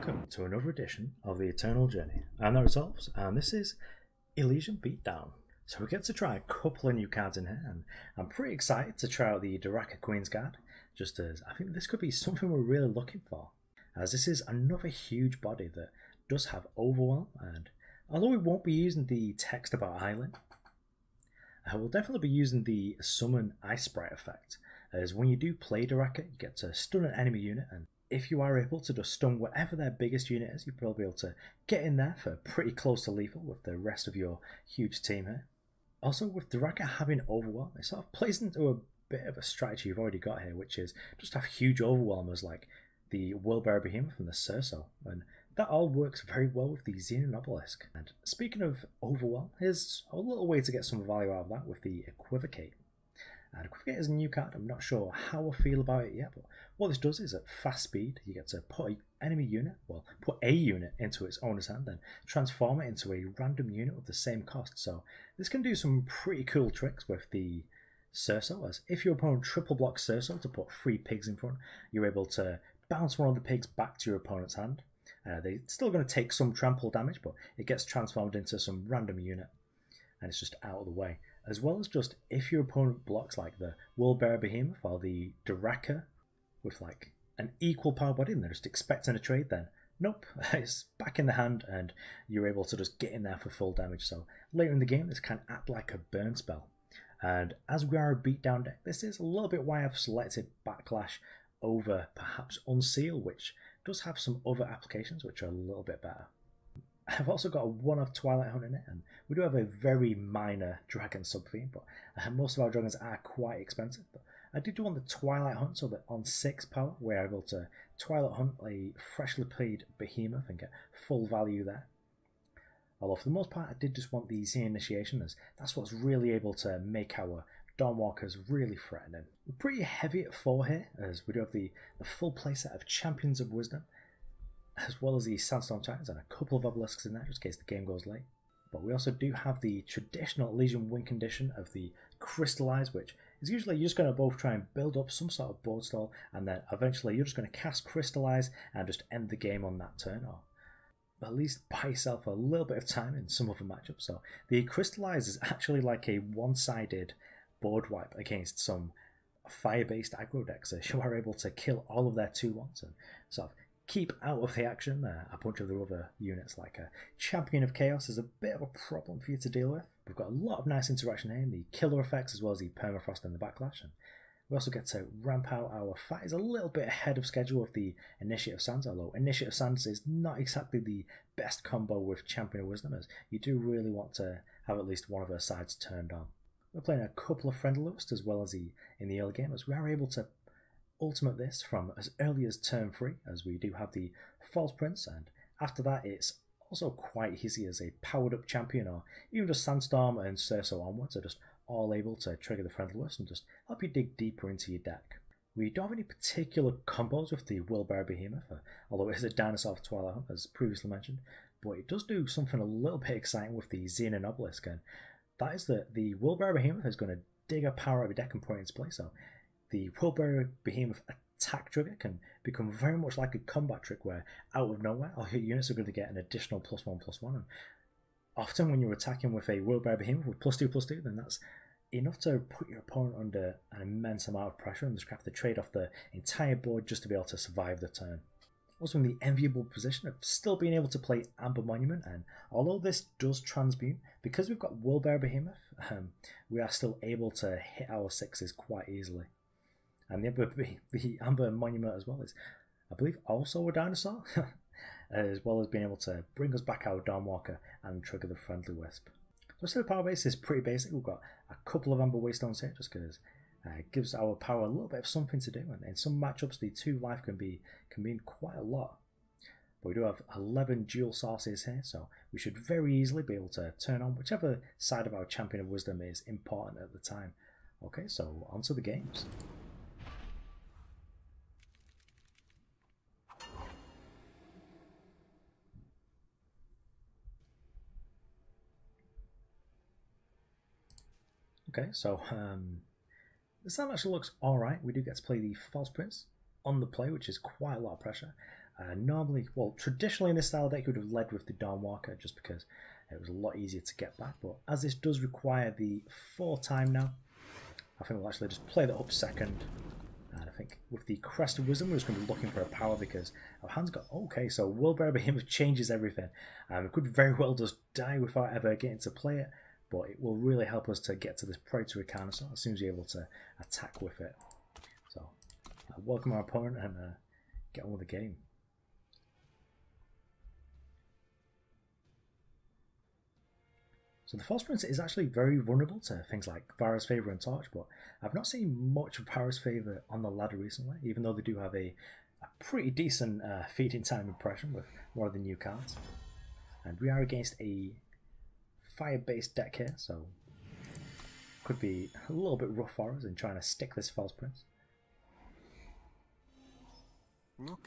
Welcome to another edition of the Eternal Journey. I'm the Resolves, and this is Elysian Beatdown. So we get to try a couple of new cards in here, and I'm pretty excited to try out the Daraka Queensguard, just as I think this could be something we're really looking for, as this is another huge body that does have Overwhelm, and although we won't be using the text about Island, we'll definitely be using the Summon Ice Sprite effect, as when you do play Daraka, you get to stun an enemy unit, and if you are able to just stun whatever their biggest unit is, you'll probably be able to get in there for pretty close to lethal with the rest of your huge team here. Also, with Daraka having Overwhelm, it sort of plays into a bit of a strategy you've already got here, which is just have huge Overwhelmers like the Worldbearer Behemoth and the Cirso, and that all works very well with the Xenan Obelisk. And speaking of Overwhelm, here's a little way to get some value out of that with the Equivocate. And Equivocate is a new card. I'm not sure how I feel about it yet, but what this does is at fast speed, you get to put an enemy unit, well, put a unit into its owner's hand, then transform it into a random unit with the same cost. So this can do some pretty cool tricks with the Cirso, as if your opponent triple blocks Cirso to put 3 pigs in front, you're able to bounce one of the pigs back to your opponent's hand. They're still going to take some trample damage, but it gets transformed into some random unit, and it's just out of the way. As well as just if your opponent blocks like the Worldbearer Behemoth or the Daraka with like an equal power body and they're just expecting a trade, then nope, it's back in the hand and you're able to just get in there for full damage. So later in the game this can act like a burn spell. And as we are a beatdown deck, this is a little bit why I've selected Backlash over perhaps Unseal, which does have some other applications which are a little bit better. I've also got a one-off Twilight Hunt in it, and we do have a very minor dragon sub-theme, but most of our dragons are quite expensive. But I did want the Twilight Hunt so that on 6 power we're able to Twilight Hunt a freshly played Behemoth and get full value there. Although for the most part I did just want the Xenan Initiation, as that's what's really able to make our Dawnwalkers really threatening. We're pretty heavy at 4 here, as we do have the full playset of Champions of Wisdom, as well as the Sandstorm Titans and a couple of Obelisks in there just in case the game goes late. But we also do have the traditional Elysian win condition of the Crystallize, which is usually you're just going to both try and build up some sort of board stall, and then eventually you're just going to cast Crystallize and just end the game on that turn, or at least buy yourself a little bit of time in some other matchups. So the Crystallize is actually like a one-sided board wipe against some fire-based aggro decks, so you are able to kill all of their 2/1s and sort of keep out of the action. A bunch of the other units like a Champion of Chaos is a bit of a problem for you to deal with. We've got a lot of nice interaction here in the killer effects as well as the Permafrost and the Backlash, and we also get to ramp out our fight is a little bit ahead of schedule with the Initiative Sands, although Initiative Sands is not exactly the best combo with Champion of Wisdom, as you do really want to have at least one of her sides turned on. We're playing a couple of Friendly List as well as in the early game, as we are able to ultimate this from as early as turn 3, as we do have the False Prince, and after that it's also quite easy as a powered up champion, or even just Sandstorm and Cirso onwards are just all able to trigger the Friendly List and just help you dig deeper into your deck. We don't have any particular combos with the Worldbearer Behemoth, although it is a dinosaur of Twilight Hunt as previously mentioned, but it does do something a little bit exciting with the Xenan Obelisk, and that is that the Worldbearer Behemoth is going to dig a power out of your deck and put it into play. So the Worldbearer Behemoth attack trigger can become very much like a combat trick where out of nowhere all your units are going to get an additional +1/+1, and often when you're attacking with a Worldbearer Behemoth with +2/+2, then that's enough to put your opponent under an immense amount of pressure and just have to trade off the entire board just to be able to survive the turn. Also in the enviable position of still being able to play Amber Monument, and although this does transmute, because we've got Worldbearer Behemoth, we are still able to hit our 6s quite easily. And the Amber Monument as well is, I believe, also a dinosaur, as well as being able to bring us back our Dawnwalker and trigger the Friendly Wisp. So the power base is pretty basic. We've got a couple of Amber Waystones here just because it gives our power a little bit of something to do, and in some matchups the 2 life can mean quite a lot. But we do have 11 dual sources here, so we should very easily be able to turn on whichever side of our Champion of Wisdom is important at the time. Okay, so on to the games. Okay, so the sound actually looks alright. We do get to play the False Prince on the play, which is quite a lot of pressure. Normally, well, traditionally in this style deck, you would have led with the Dawnwalker just because it was a lot easier to get back. But as this does require the 4 time now, I think we'll actually just play that up second. And I think with the Crest of Wisdom, we're just going to be looking for a power because our hand's got... Okay, so Worldbearer Behemoth changes everything. It could very well just die without ever getting to play it, but it will really help us to get to this Predatory Carnosaur as soon as you're able to attack with it. So, welcome our opponent and get on with the game. So the False Prince is actually very vulnerable to things like Vara's Favour and Torch, but I've not seen much of Vara's Favour on the ladder recently, even though they do have a pretty decent feeding time impression with one of the new cards. And we are against a fire-based deck here, so could be a little bit rough for us in trying to stick this False Prince.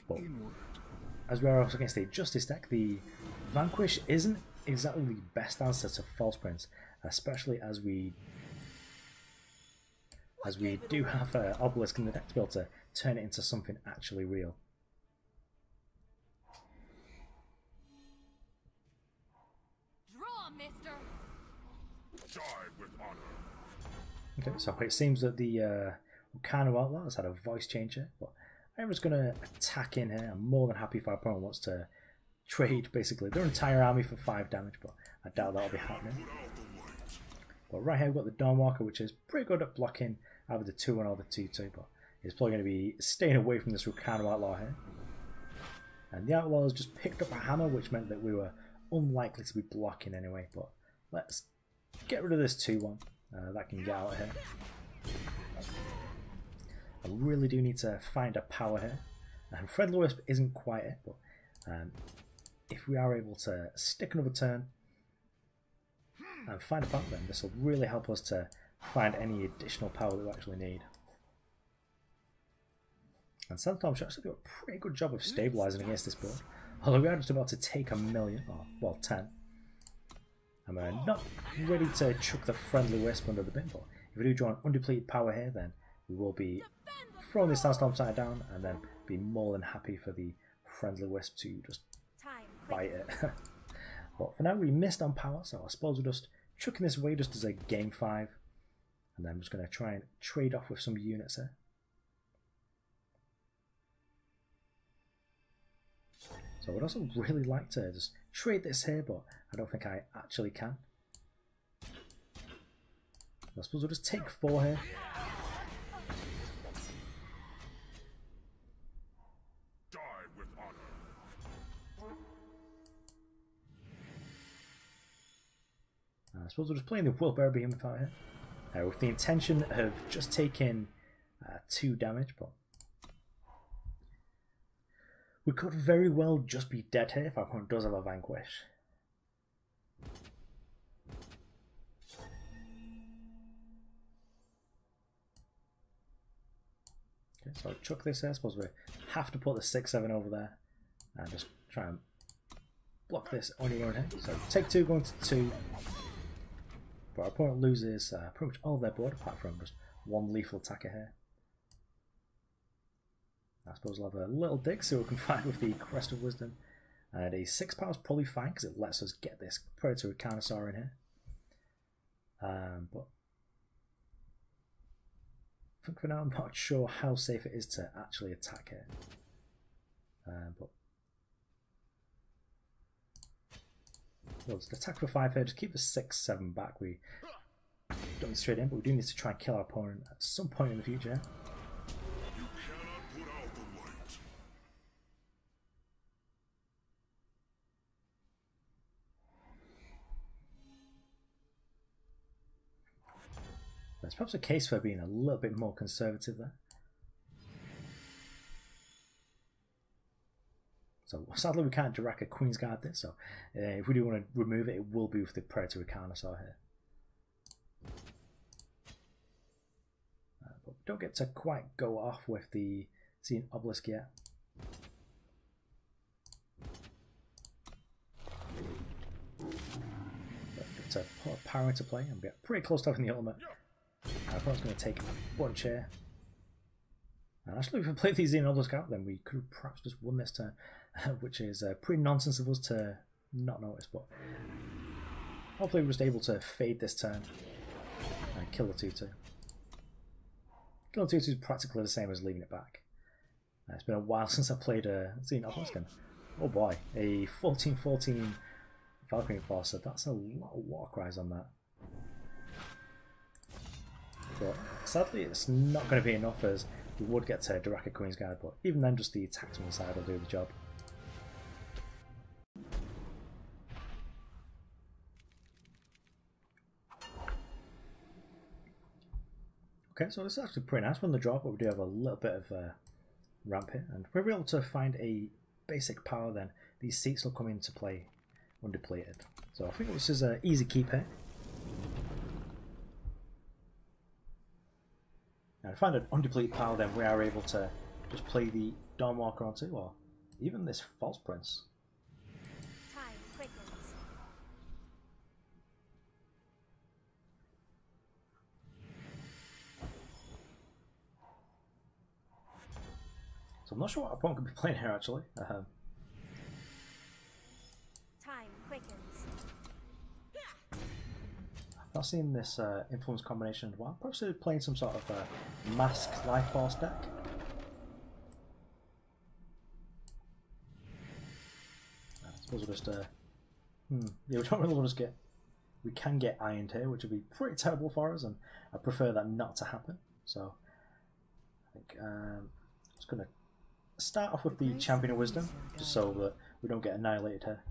But as we are also against a Justice deck, the Vanquish isn't exactly the best answer to False Prince, especially as we do have Obelisk in the deck to be able to turn it into something actually real. Draw, mister. Okay, so it seems that the Volcano Outlaw has had a voice change here, but I'm just going to attack in here. I'm more than happy if our opponent wants to trade basically their entire army for 5 damage, but I doubt that'll be happening. But right here we've got the Dawnwalker, which is pretty good at blocking either the 2-1 or the 2-2, but he's probably going to be staying away from this Volcano Outlaw here. And the Outlaws just picked up a hammer, which meant that we were unlikely to be blocking anyway, but let's get rid of this 2-1. That can get out of here. I really do need to find a power here. And Friendly Wisp isn't quite it, but if we are able to stick another turn and find a power, then this will really help us to find any additional power that we actually need. And Sandstorm should actually do a pretty good job of stabilising against this board. Although we are just about to take 1,000,000, or well 10. I'm not ready to chuck the Friendly Wisp under the bin, but if we do draw an undepleted power here, then we will be throwing this Sandstorm side down and then be more than happy for the Friendly Wisp to just bite it. But for now we missed on power, so I suppose we're just chucking this away just as a game 5. And then I'm just going to try and trade off with some units here. So I would also really like to just trade this here, but I don't think I actually can. I suppose we'll just take 4 here. I suppose we're just playing the Worldbearer Behemoth out here, with the intention of just taking 2 damage, but we could very well just be dead here if our opponent does have a Vanquish. Okay, so I'll chuck this here. I suppose we have to put the 6-7 over there and just try and block this on your own here. So take 2, going to 2. But our opponent loses pretty much all their board apart from just 1 lethal attacker here. I suppose we'll have a little dig, see what we can find with the Crest of Wisdom. And a 6 power is probably fine because it lets us get this Predatory Carnosaur in here. But I think for now I'm not sure how safe it is to actually attack here. But we'll just attack for 5 here, just keep the 6-7 back. We don't straight in, but we do need to try and kill our opponent at some point in the future. There's perhaps a case for being a little bit more conservative there. So sadly we can't Daraka Queensguard this, so if we do want to remove it, it will be with the Predatory Carnosaur here. But we don't get to quite go off with the Xenan Obelisk yet. But to put a power into play and get pretty close to having the ultimate. Our opponent's going to take a bunch here. And actually, if we play these Xenan Obelisk out, then we could have perhaps just won this turn. which is pretty nonsense of us to not notice, but hopefully we're just able to fade this turn and kill the 2-2. Killing 2-2 is practically the same as leaving it back. It's been a while since I played Xenan Obelisk. Oh boy, a 14-14 Valkyrie Enforcer. That's a lot of war cries on that. But sadly it's not going to be enough, as we would get to Daraka Queensguard, but even then just the attachment side will do the job. Okay, so this is actually pretty nice on the draw, but we do have a little bit of ramp here, and if we're able to find a basic power, then these seats will come into play undepleted. So I think this is an easy keep here. And if I find an undepleted power, then we are able to just play the Dawnwalker onto, or even this False Prince. Time quickens. So I'm not sure what opponent could be playing here actually. Time quickens. I've not seen this influence combination in a while. Perhaps they're playing some sort of Mask Life Force deck. I suppose we'll just yeah, we don't really want to get. We can get ironed here, which would be pretty terrible for us, and I prefer that not to happen. So I think I'm just gonna start off with the Champion of Wisdom, just so that we don't get annihilated here.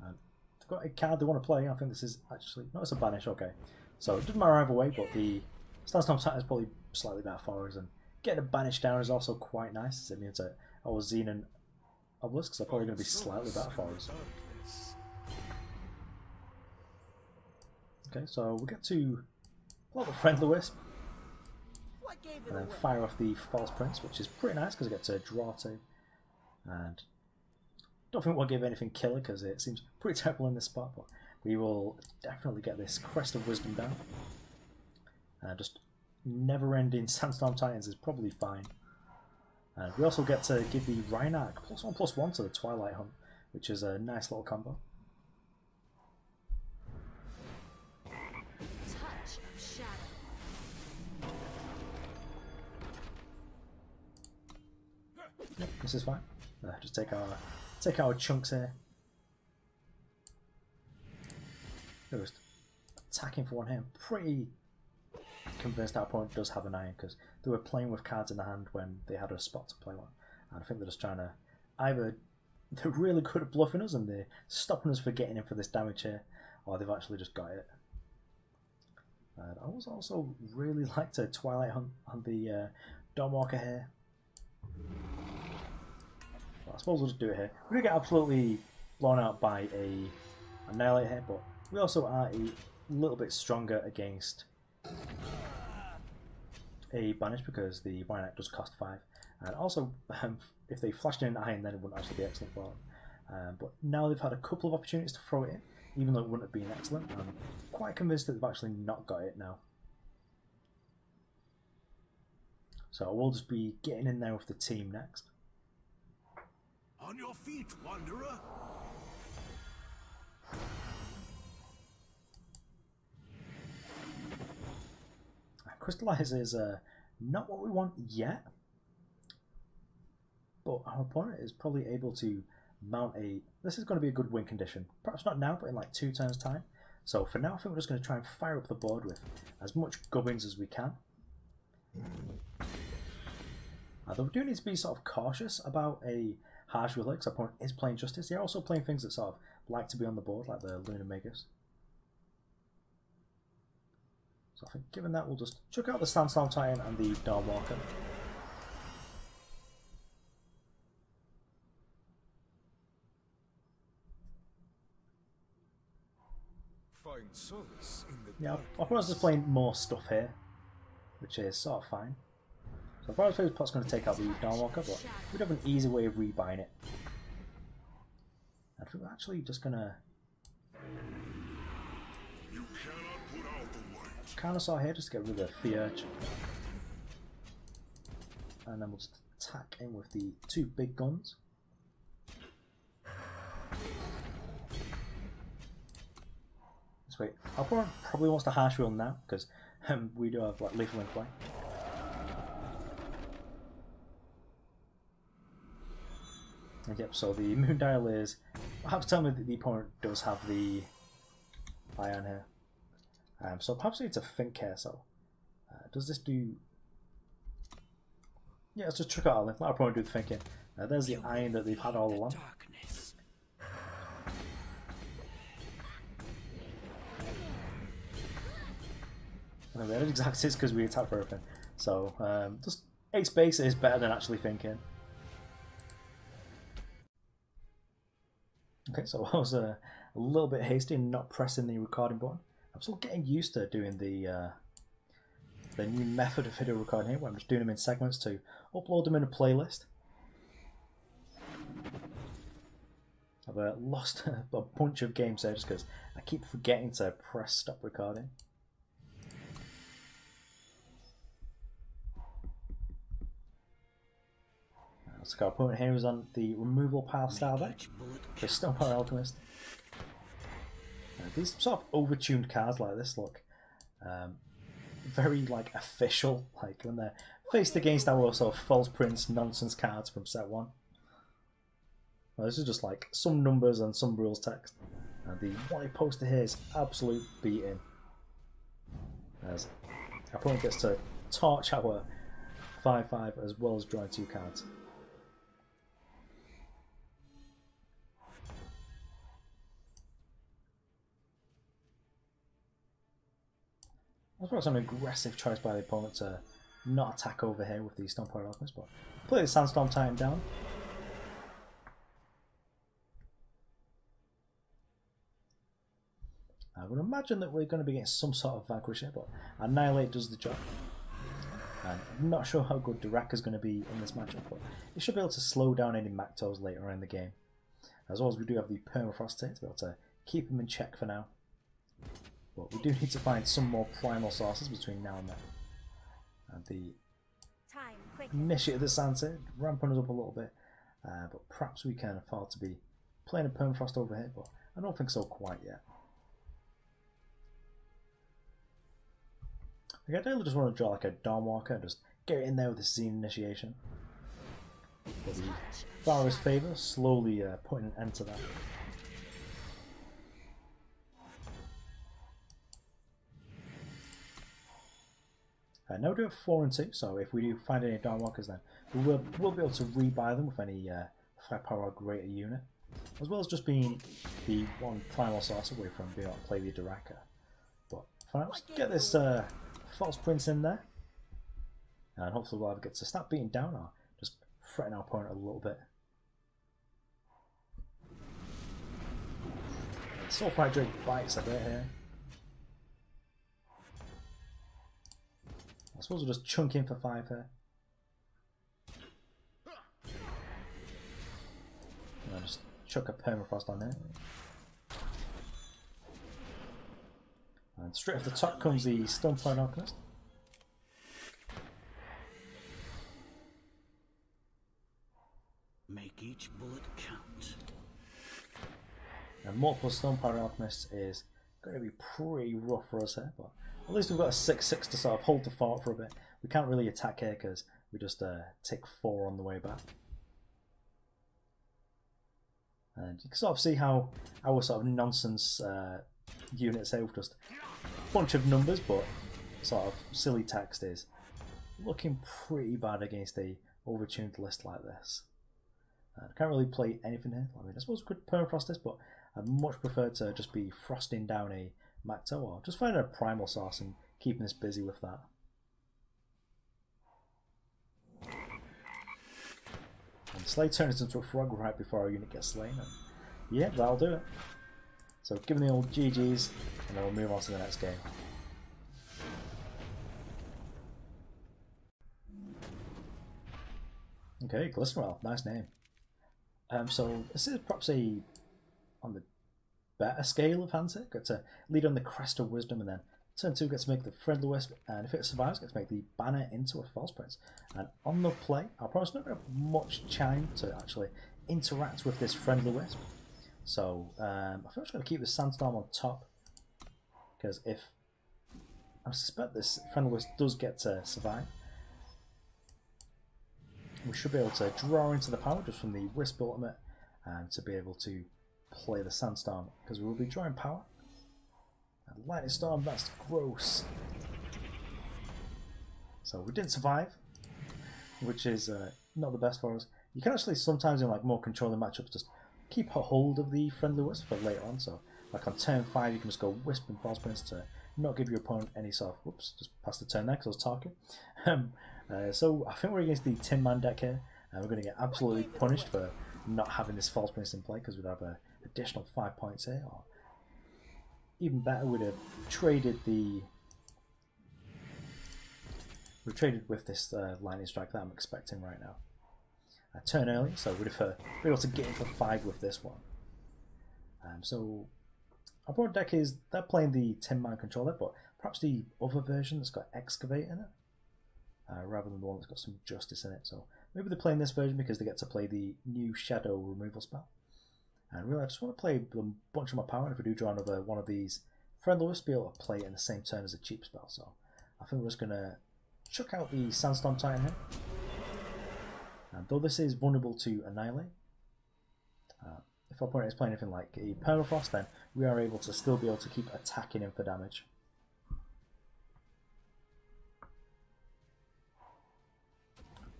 And they've got a card they want to play. I think this is actually no, it's a banish. Okay, so it doesn't matter either way, but the Sandstorm Titan is probably slightly better for us, and getting a banish down is also quite nice. It means that our Xenan Obelisks are probably going to be slightly better for us. Okay, so we get to pull out the Friendly Wisp, and then fire off the False Prince, which is pretty nice because I get to draw two. And don't think we'll give anything killer because it seems pretty terrible in this spot, but we will definitely get this Crest of Wisdom down. Just never-ending Sandstorm Titans is probably fine. And we also get to give the Rhynarch +1/+1 to the Twilight Hunt, which is a nice little combo. Touch of shadow. Yep, this is fine. Just take our chunks here. Just attacking for one here. I'm pretty convinced our opponent does have an iron because they were playing with cards in the hand when they had a spot to play on. And I think they're just trying to either they're really good at bluffing us and they're stopping us for getting in for this damage here, or they've actually just got it. And I was also really like to Twilight Hunt on the Dawnwalker here. Well, I suppose we'll just do it here. We're going to get absolutely blown out by a Annihilate here, but we also are a little bit stronger against a banish because the Rhynarch does cost 5, and also if they flashed in an iron then it wouldn't actually be excellent for them. But now they've had a couple of opportunities to throw it in, even though it wouldn't have been excellent. I'm quite convinced that they've actually not got it now. So we'll just be getting in there with the team next. On your feet, Wanderer! Crystallize is not what we want yet, but our opponent is probably able to mount a... This is going to be a good win condition. Perhaps not now, but in like 2 turns time. So for now, I think we're just going to try and fire up the board with as much gubbins as we can. Though we do need to be sort of cautious about a harsh relic, because our opponent is playing Justice. They're also playing things that sort of like to be on the board, like the Lunar Magus. So I think given that, we'll just chuck out the Sandstorm Titan and the Dawnwalker. Find solace in the Yeah, our opponent's just playing more stuff here, which is sort of fine. So I thought pot's going to take out the Dawnwalker, but we'd have an easy way of rebuying it. I think we're actually just going to... Carnosaur here just to get rid of the Urge. And then we'll just attack in with the two big guns. Let's wait. Our opponent probably wants to harsh wheel now because we do have like lethal in play. And yep, so the moon dial is. I have to tell me that the opponent does have the iron here. So perhaps we need to think here. So does this do? Yeah, let's just trick out our link. Let our opponent do the thinking. There's the iron that they've had all along. And we had exact 6 because we attacked for everything. So just 8 space is better than actually thinking. Okay, so I was a little bit hasty in not pressing the recording button. I'm still getting used to doing the new method of video recording here, where I'm just doing them in segments to upload them in a playlist. I've lost a bunch of game saves because I keep forgetting to press stop recording. So our opponent here is on the removal pile style deck. For Stonepower Alchemist. These sort of overtuned cards like this look very like official, like when they're faced against our sort of false prince nonsense cards from set 1. Well, this is just like some numbers and some rules text. And the white poster here is absolute beating. As our opponent gets to torch our 5/5 as well as drawing 2 cards. That's probably an aggressive choice by the opponent to not attack over here with the Stonepower Alchemist, but play the Sandstorm Titan down. I would imagine that we're going to be getting some sort of vanquish here, but Annihilate does the job. And I'm not sure how good Daraka is going to be in this matchup, but he should be able to slow down any Mactos later in the game. As well as we do have the Permafrost here to be able to keep him in check for now. But we do need to find some more primal sources between now and then. And the initiative of the Sands here, ramping us up a little bit. But perhaps we can afford to be playing a Permafrost over here, but I don't think so quite yet. I ideally just want to draw like a Dawnwalker and just get in there with the Xenan initiation. But the Vara's favour, slowly putting an end to that. Now we do have 4 and 2, so if we do find any Dawnwalkers, then we'll be able to rebuy them with any 5 power or greater unit, as well as just being the one primal source away from being able to play the Daraka. But for now, just get this false prince in there, and hopefully we'll either get to start beating down or just threaten our opponent a little bit. Soulfire Drake bites a bit here. I suppose we'll just chunk in for 5 here. And I'll just chuck a Permafrost on there. And straight off the top comes the Stonepower Alchemist. Make each bullet count. And multiple Stonepower Alchemists is going to be pretty rough for us here, but at least we've got a 6/6 to sort of hold the fort for a bit. We can't really attack here because we just take 4 on the way back. And you can sort of see how our sort of nonsense units here with just a bunch of numbers but sort of silly text is looking pretty bad against a overtuned list like this. I can't really play anything here. I mean, I suppose we could Permafrost this, but I'd much prefer to just be frosting down a Macto or just finding a primal source and keeping us busy with that. And Slay turns into a frog right before our unit gets slain. And yeah, that'll do it. So give them the old GG's and then we'll move on to the next game. Okay, Glistener, nice name. So this is perhaps on the better scale of hands here. Got to lead on the Crest of Wisdom and then Turn 2 gets to make the Friendly Wisp, and if it survives, gets to make the Banner into a False Prince. And on the play, our opponent's not going to have much time to actually interact with this Friendly Wisp. So I think I'm just going to keep the Sandstorm on top, because if I suspect this Friendly Wisp does get to survive, we should be able to draw into the power just from the Wisp ultimate and to be able to play the Sandstorm, because we will be drawing power. And Lightning Storm, that's gross. So we didn't survive, which is not the best for us. You can actually sometimes in like more controlling matchups just keep a hold of the Friendly Wisp for later on. So like on turn 5 you can just go Wisp and False Prince to not give your opponent any sort of, whoops, just pass the turn there because I was talking. So I think we're against the Tin Man deck here, and we're going to get absolutely punished for not having this False Prince in play, because we'd have an additional 5 points here, or even better, we'd have traded the... We've traded with this Lightning Strike that I'm expecting right now. I turn early, so we'd have been able to get in for 5 with this one. So our board deck is, they're playing the Tin Man controller, but perhaps the other version that's got Excavate in it, rather than the one that's got some Justice in it. So maybe they're playing this version because they get to play the new Shadow removal spell. And really, I just want to play a bunch of my power, and if we do draw another one of these Friendly Wisp, be able to play it in the same turn as a cheap spell. So I think we're just going to chuck out the Sandstorm Titan here. And though this is vulnerable to Annihilate, if our opponent is playing anything like a Permafrost, then we are able to still be able to keep attacking him for damage.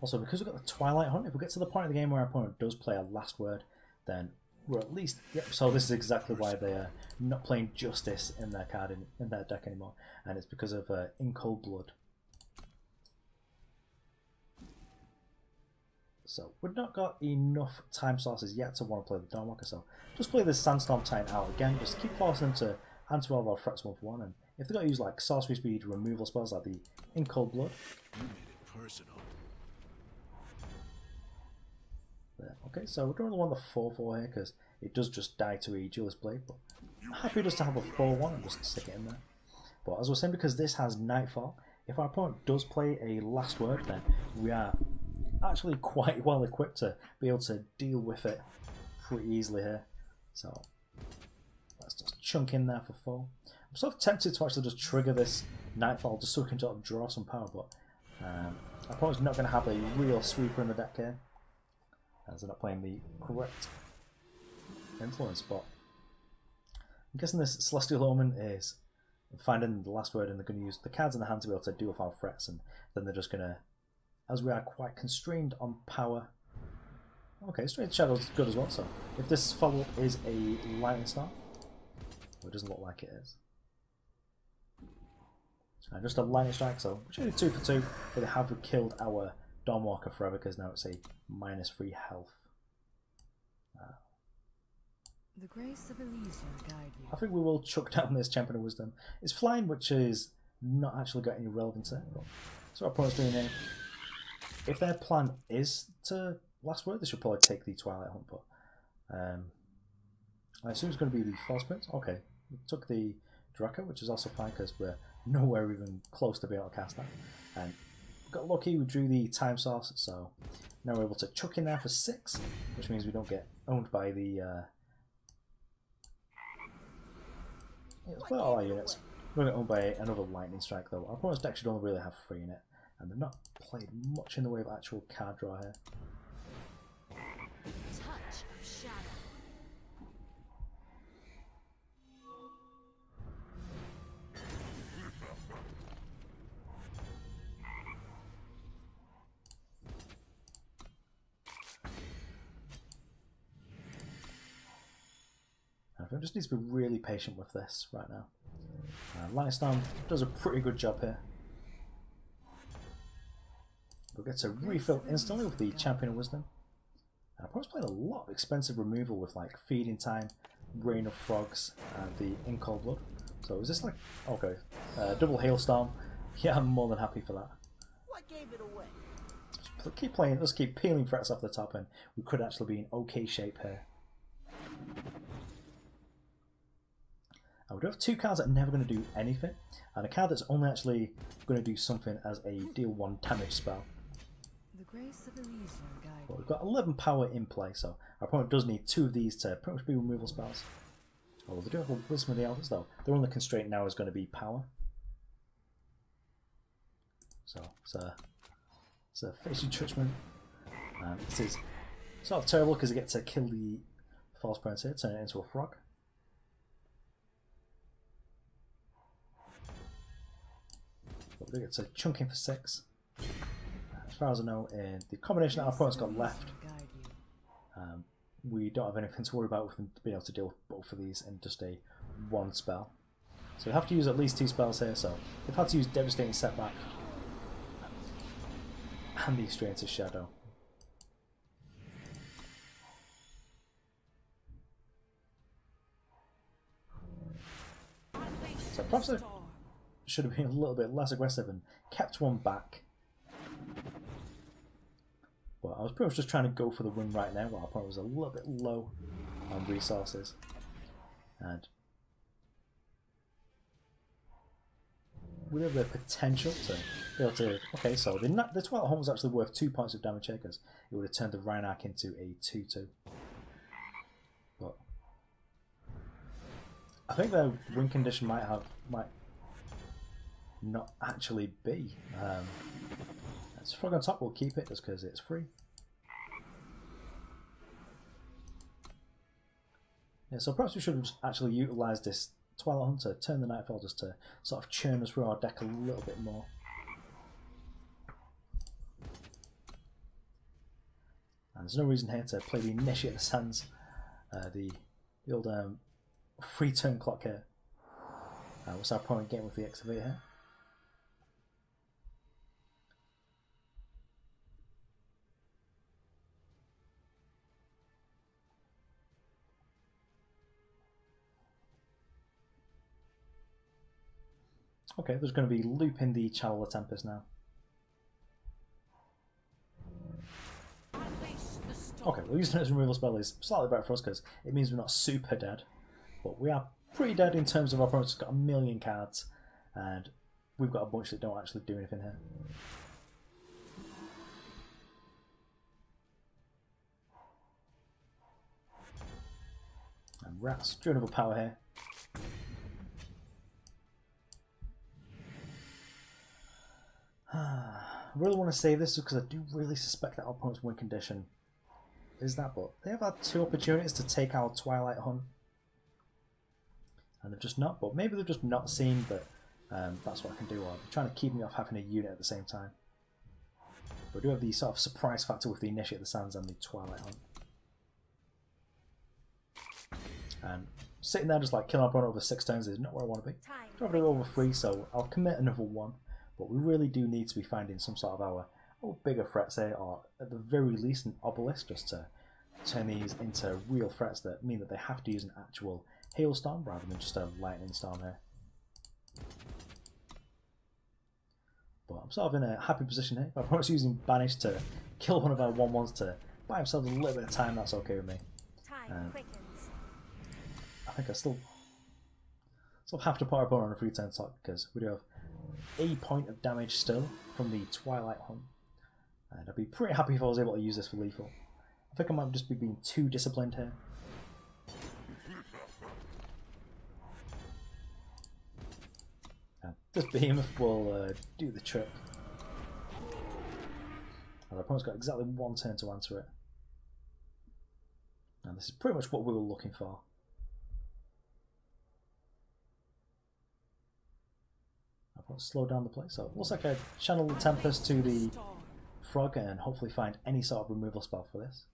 Also, because we've got the Twilight Hunt, if we get to the point of the game where our opponent does play a last word, then we're at least... Yep, so this is exactly why they are not playing Justice in their card in their deck anymore, and it's because of In Cold Blood. So we've not got enough time sources yet to want to play the Dawnwalker, so just play this Sandstorm Titan out again, just keep forcing them to answer all of our threats 1 for 1, and if they've got to use like sorcery speed removal spells like the In Cold Blood. There. Okay, so we're going to want the 4/4 here because it does just die to a Duelist Blade, but I'm happy just to have a 4/1 and just stick it in there. But as I was saying, because this has Nightfall, if our opponent does play a last word, then we are actually quite well equipped to be able to deal with it pretty easily here. So let's just chunk in there for 4. I'm sort of tempted to actually just trigger this Nightfall just so we can sort of draw some power, but our opponent's not going to have a real sweeper in the deck here, as they're not playing the correct influence. But I'm guessing this Celestial Omen is finding the last word, and they're going to use the cards in the hand to be able to deal with our threats, and then they're just going to, as we are quite constrained on power. Okay, Straight Shadow's good as well, so if this follow-up is a Lightning Storm, well, it doesn't look like it is. And just a Lightning Strike, so we should do 2 for 2, but they have killed our Dawnwalker forever because now it's a -3 health. The grace of Elysian guide you. I think we will chuck down this Champion of Wisdom. It's flying, which is not actually got any relevance here. So our opponent's doing here. If their plan is to last word, they should probably take the Twilight Hunt, but I assume it's going to be the False Prince. Okay, we took the Daraka, which is also fine because we're nowhere even close to be able to cast that. And we got lucky, we drew the Time Source, so now we're able to chuck in there for 6, which means we don't get owned by the... let's play all our units. We're going to get owned by another Lightning Strike though. Our opponent's deck should only really have 3 in it, and they've not played much in the way of actual card draw here. Touch of shadow. I think I just need to be really patient with this right now. Lightning Storm does a pretty good job here. We'll get to refill instantly with the Champion of Wisdom. I've probably played a lot of expensive removal with like Feeding Time, Rain of Frogs, and the In Cold Blood. So is this like, okay, double Hailstorm? Yeah, I'm more than happy for that. What gave it away? Just keep playing, let's keep peeling threats off the top, and we could actually be in okay shape here. We do have 2 cards that are never going to do anything, and a card that's only actually going to do something as a deal 1 damage spell. The grace of Elysian guide But we've got 11 power in play, so our opponent does need 2 of these to pretty much be removal spells. Although they do have a Wisp of the Elders, though. Their only constraint now is going to be power. So it's a facing judgment. And this is sort of terrible because they get to kill the false prince here, turn it into a frog. But we do get to chunk in for 6. As far as I know, in the combination that our opponent's got left, we don't have anything to worry about with them being able to deal with both of these in just a 1 spell. So we have to use at least 2 spells here, so we've had to use Devastating Setback and the Straight into Shadow. So perhaps I should have been a little bit less aggressive and kept 1 back. But I was pretty much just trying to go for the win right now while our opponent was a little bit low on resources. And we have the potential to be able to... Okay, so the Twilight Hunt was actually worth 2 points of damage here because it would have turned the Rhynark into a 2-2. But I think the win condition might not actually be. It's Frog on top, we'll keep it just because it's free. Yeah, so perhaps we should have actually utilised this Twilight Hunt to turn the Nightfall just to sort of churn us through our deck a little bit more. And there's no reason here to play the Initiate the Sands, the old free turn clock here. What's our opponent getting with the Equivocate here? Okay, there's going to be looping the Channel of Tempest now. Okay, well, using it as a removal spell is slightly better for us because it means we're not super dead. But we are pretty dead in terms of our opponent's got 1,000,000 cards and we've got a bunch that don't actually do anything here. And Rats, do another power here. I really want to save this because I do really suspect that our opponent's win condition is that, but they have had 2 opportunities to take our Twilight Hunt and they've just not, but maybe they've just not seen that that's what I can do, or they're trying to keep me off having a unit at the same time. But we do have the sort of surprise factor with the Initiate the Sands and the Twilight Hunt. And sitting there just like killing our opponent over 6 turns is not where I want to be. I don't have to go over 3, so I'll commit another 1. But we really do need to be finding some sort of our bigger threats here, or at the very least an Obelisk, just to turn these into real threats that mean that they have to use an actual Hailstorm rather than just a Lightning Storm here. But I'm sort of in a happy position here. If my opponent's using Banish to kill one of our 1/1s to buy himself a little bit of time, that's okay with me. I think I still sort of have to put our opponent on a 3-turn clock because we do have a point of damage still from the Twilight Hunt, and I'd be pretty happy if I was able to use this for lethal. I think I might just be being too disciplined here. And this Behemoth will do the trick. And the opponent's got exactly 1 turn to answer it. And this is pretty much what we were looking for. Slow down the play, so it looks like I channel the Tempest to the Frog and hopefully find any sort of removal spell for this,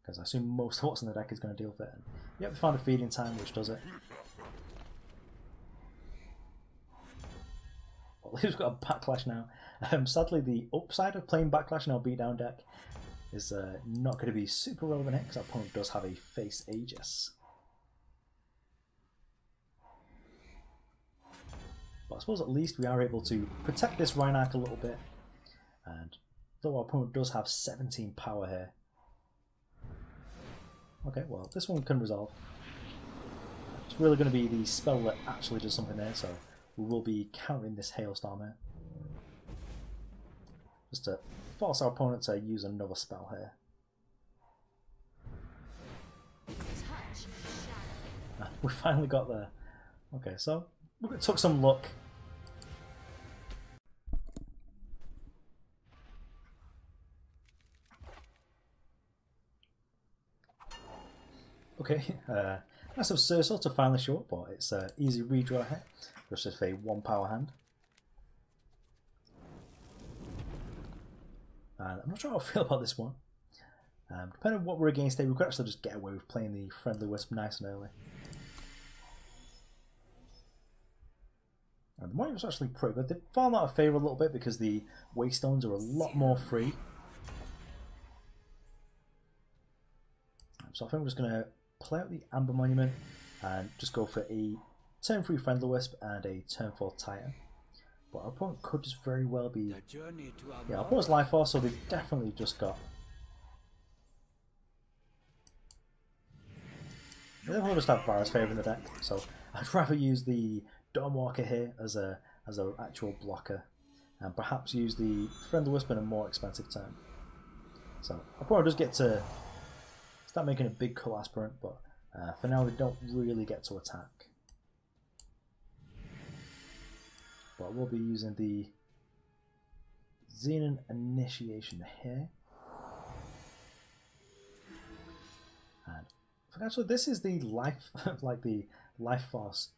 because I assume most of what's in the deck is going to deal with it. And yep, we found a Feeding Time which does it. Well, we've got a Backlash now. Sadly, the upside of playing Backlash in our Beatdown deck is not going to be super relevant here because our opponent does have a Face Aegis. But I suppose at least we are able to protect this Rhynark a little bit, and though our opponent does have 17 power here. Okay, well this one can resolve. It's really going to be the spell that actually does something there, so we will be countering this Hailstorm here. Just to force our opponent to use another spell here. We finally got there. Okay, so we took some luck. Okay, nice of Cirso to finally show up, but it's an easy redraw here. Just with a 1 power hand. And I'm not sure how I feel about this one. Depending on what we're against here, we could actually just get away with playing the friendly Wisp nice and early. And the Monument's actually pretty good. They've fallen out of favour a little bit because the Waystones are a lot more free. So I think we're just going to play out the Amber Monument and just go for a turn 3 Friendly Wisp and a turn 4 Titan. But our opponent could just very well be... Yeah, our opponent's Life Force, so they've definitely just got... They definitely just have Virus Favor in the deck, so I'd rather use the Dawnwalker here as a actual blocker, and perhaps use the Friendly Wisp in a more expensive turn. So our opponent does get to start making a big Cult Aspirant, but for now they don't really get to attack. But we'll be using the Xenan Initiation here. And actually this is the life like the Life Force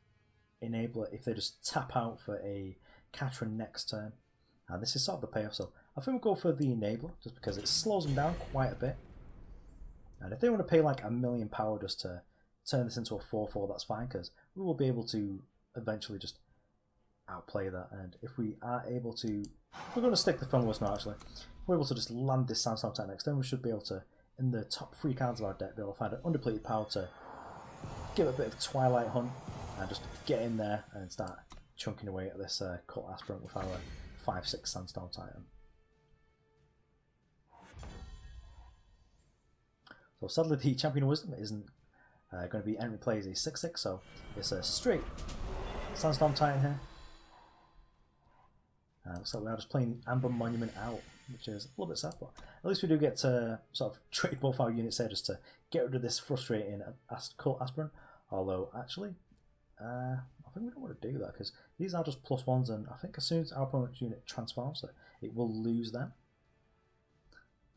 enabler if they just tap out for a Catron next turn. And this is sort of the payoff, so I think we'll go for the enabler just because it slows them down quite a bit. And if they want to pay like 1,000,000 power just to turn this into a 4/4, that's fine, because we will be able to eventually just outplay that. And if we are able to, we're going to stick the Friendly Wisp now actually. If we're able to just land this Sandstorm Titan next turn, we should be able to, in the top 3 cards of our deck, be able to find an undepleted power to give it a bit of Twilight Hunt and just get in there and start chunking away at this Cult Aspirant with our 5/6 Sandstorm Titan. So sadly the Champion of Wisdom isn't going to be entering play as a 6/6, so it's a straight Sandstorm Titan here. So we are just playing Amber Monument out, which is a little bit sad, but at least we do get to sort of trade both our units here just to get rid of this frustrating Cult Aspirant. Although actually, I think we don't want to do that because these are just +1s, and I think as soon as our opponent's unit transforms, it will lose them.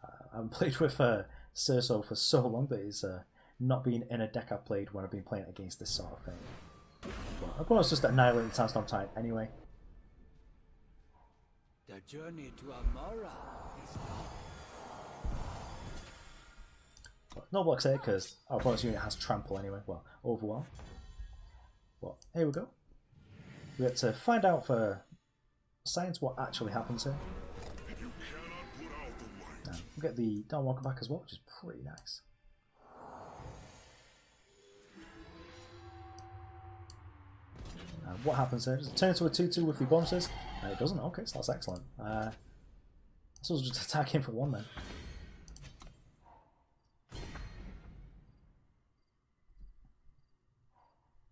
I haven't played with Cirso for so long that it's not been in a deck I've played when I've been playing against this sort of thing. But our opponent's just annihilating Sandstorm Titan anyway. The journey to Amara is But no blocks here because our opponent's unit has Trample anyway, well, Overwhelm. But here we go. We get to find out for science what actually happens here. And we get the Dawnwalker back as well, which is pretty nice. What happens here? Does it turn into a 2/2 with the bonuses? No, it doesn't. Okay, so that's excellent. So we'll just attack him for 1 then.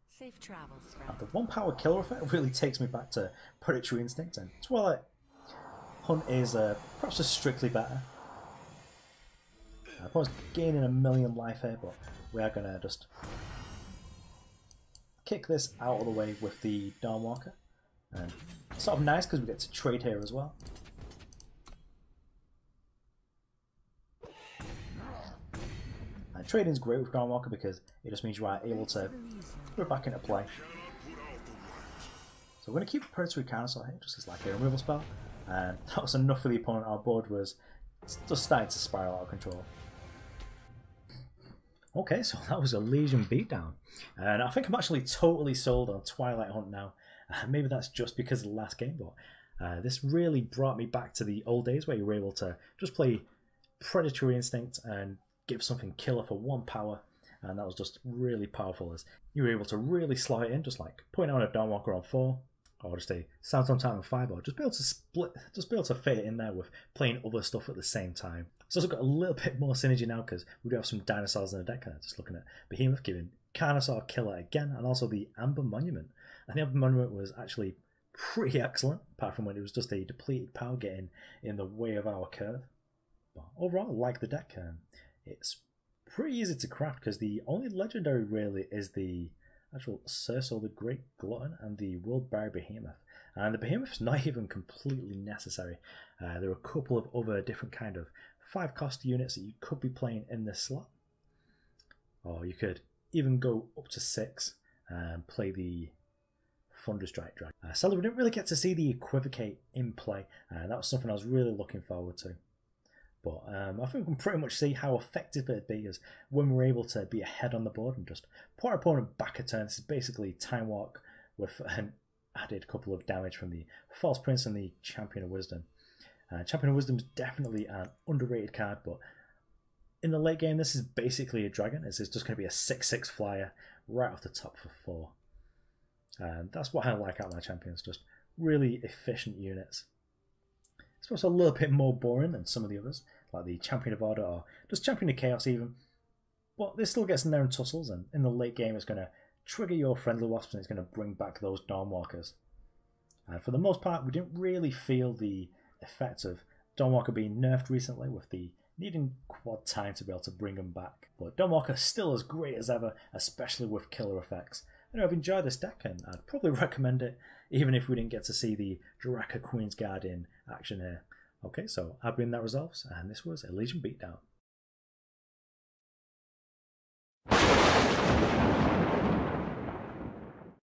Safe travels, friend. And the 1 power killer effect really takes me back to Predatory Instinct, and Twilight Hunt is perhaps just strictly better. Opponent's gaining 1,000,000 life here, but we are going to just kick this out of the way with the Dawnwalker. And it's sort of nice because we get to trade here as well. And trading is great with Dawnwalker because it just means you are able to put it back into play. So we're going to keep Predatory Carnosaur here just as like a removal spell. And that was enough for the opponent. Our board was just starting to spiral out of control. Okay, so that was Elysian Beatdown, and I think I'm actually totally sold on Twilight Hunt now. Maybe that's just because of the last game, but this really brought me back to the old days where you were able to just play Predatory Instinct and give something killer for 1 power, and that was just really powerful as you were able to really slot it in, just like putting on a Dawnwalker on 4, or just a Sandstorm Titan on 5, or just be able to split, just be able to fit it in there with playing other stuff at the same time. It's also got a little bit more synergy now because we do have some dinosaurs in the deck. Just looking at Behemoth giving Carnosaur Killer again, and also the Amber Monument. And the Amber Monument was actually pretty excellent, apart from when it was just a depleted power getting in the way of our curve. But overall, I like the deck. It's pretty easy to craft because the only legendary really is the actual Cirso the Great Glutton and the Worldbearer Behemoth. And the Behemoth's not even completely necessary. There are a couple of other different kind of 5-cost units that you could be playing in this slot. Or you could even go up to 6 and play the Thunderstrike Dragon. Sadly, we didn't really get to see the Equivocate in play, and that was something I was really looking forward to. But I think we can pretty much see how effective it'd be as when we're able to be ahead on the board and just put our opponent back a turn. This is basically Time Walk with an added couple of damage from the False Prince and the Champion of Wisdom. Champion of Wisdom is definitely an underrated card, but in the late game, this is basically a dragon. This is just going to be a 6/6 flyer right off the top for 4. And that's what I like out of my champions, just really efficient units. It's also a little bit more boring than some of the others, like the Champion of Order or just Champion of Chaos even. But this still gets in there and tussles, and in the late game it's going to trigger your Friendly Wasps and it's going to bring back those Dawnwalkers. And for the most part, we didn't really feel the effect of Dawnwalker being nerfed recently with the needing quad time to be able to bring them back. But Dawnwalker is still as great as ever, especially with killer effects. Anyway, I've enjoyed this deck and I'd probably recommend it even if we didn't get to see the Daraka Queensguard in action here. Okay, so I've been That Resolves, and this was Elysian Beatdown.